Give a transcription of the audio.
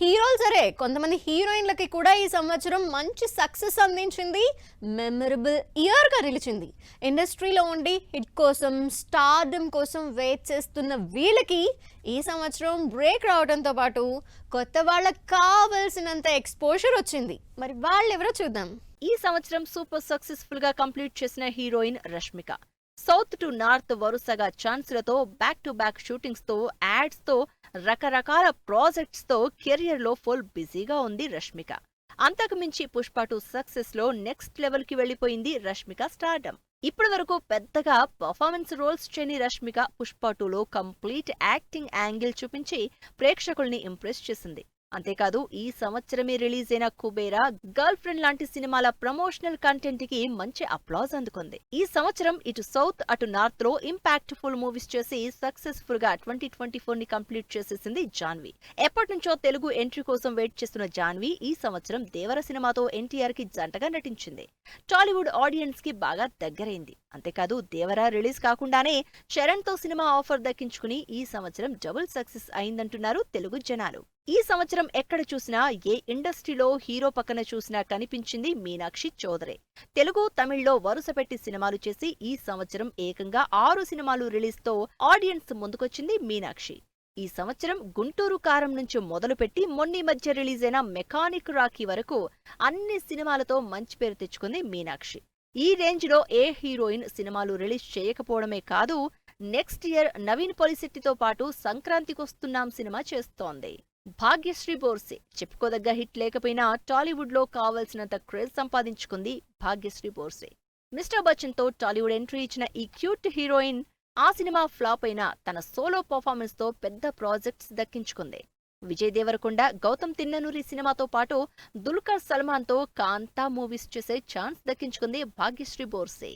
హీరోలు సరే, కొంతమంది హీరోయిన్లకి కూడా ఈ సంవత్సరం మంచి సక్సెస్ అందించింది. మెమరబుల్ ఇయర్‌గా నిలిచింది. ఇండస్ట్రీలో ఉండి హిట్ కోసం, స్టార్డమ్ కోసం వెయిట్ చేస్తున్న వీళ్ళకి ఈ సంవత్సరం బ్రేక్ రావడంతో పాటు కొత్త వాళ్ళకి కావాల్సినంత ఎక్స్‌పోజర్ వచ్చింది. మరి వాళ్ళెవరో చూద్దాం. ఈ సంవత్సరం సూపర్ సక్సెస్ఫుల్ గా కంప్లీట్ చేసిన heroine Rashmika. South to north వరుసగా ఛాన్సులతో బ్యాక్ టు బ్యాక్ షూటింగ్స్ తో యాడ్స్ తో రకరకాల ప్రాజెక్ట్స్ తో కెరియర్ లో ఫుల్ బిజీగా ఉంది రష్మిక. అంతకు మించి పుష్ప 2 సక్సెస్ లో నెక్స్ట్ లెవెల్ కి వెళ్లిపోయింది రష్మిక స్టార్డమ్. ఇప్పటి వరకు పెద్దగా పర్ఫార్మెన్స్ రోల్స్ చేయని రష్మిక పుష్ప 2 లో కంప్లీట్ యాక్టింగ్ యాంగిల్ చూపించి ప్రేక్షకుల్ని ఇంప్రెస్ చేసింది. అంతేకాదు ఈ సంవత్సరమే రిలీజ్ అయిన కుబేరా, గర్ల్ ఫ్రెండ్ లాంటి సినిమాల ప్రమోషనల్ కంటెంట్ కి మంచి అప్లాజ్ అందుకుంది. ఈ సంవత్సరం ఇటు సౌత్ అటు నార్త్ లో ఇంపాక్ట్ ఫుల్ మూవీస్ చేసి సక్సెస్ఫుల్ గా 2024 ని కంప్లీట్ చేసేసింది జాన్వి. ఎప్పటి నుంచో తెలుగు ఎంట్రీ కోసం వెయిట్ చేస్తున్న జాన్వి ఈ సంవత్సరం దేవర సినిమాతో ఎన్టీఆర్ కి జంటగా నటించింది. టాలీవుడ్ ఆడియన్స్ కి బాగా దగ్గరైంది. అంతేకాదు దేవర రిలీజ్ కాకుండానే చరణ్ తో సినిమా ఆఫర్ దక్కించుకుని ఈ సంవత్సరం డబుల్ సక్సెస్ అయిందంటున్నారు తెలుగు జనాలు. ఈ సంవత్సరం ఎక్కడ చూసినా, ఏ ఇండస్ట్రీలో హీరో పక్కన చూసినా కనిపించింది మీనాక్షి చౌదరి. తెలుగు, తమిళ్లో వరుసపెట్టి సినిమాలు చేసి ఈ సంవత్సరం ఏకంగా 6 సినిమాలు రిలీజ్ తో ఆడియన్స్ ముందుకొచ్చింది మీనాక్షి. ఈ సంవత్సరం గుంటూరు కారం నుంచి మొదలుపెట్టి మొన్నీ మధ్య రిలీజ్ అయిన మెకానిక్ రాకీ వరకు అన్ని సినిమాలతో మంచి పేరు తెచ్చుకుంది మీనాక్షి. ఈ రేంజ్ లో ఏ హీరోయిన్ సినిమాలు రిలీజ్ చేయకపోవడమే కాదు, నెక్స్ట్ ఇయర్ నవీన్ పొలిశెట్టితో పాటు సంక్రాంతికొస్తున్నాం సినిమా చేస్తోంది. భాగ్యశ్రీ బోర్సే చెప్పుకోదగ్గ హిట్ లేకపోయినా టాలీవుడ్ లో కావలసినంత క్రేజ్ సంపాదించుకుంది భాగ్యశ్రీ బోర్సే. మిస్టర్ బచ్చన్ తో టాలీవుడ్ ఎంట్రీ ఇచ్చిన ఈ క్యూట్ హీరోయిన్ ఆ సినిమా ఫ్లాప్ అయినా తన సోలో పర్ఫార్మెన్స్ తో పెద్ద ప్రాజెక్ట్స్ దక్కించుకుంది. విజయ్ దేవరకొండ, గౌతమ్ తిన్ననూరి సినిమాతో పాటు దుల్కర్ సల్మాన్ తో కాంతా మూవీస్ చేసే ఛాన్స్ దక్కించుకుంది భాగ్యశ్రీ బోర్సే.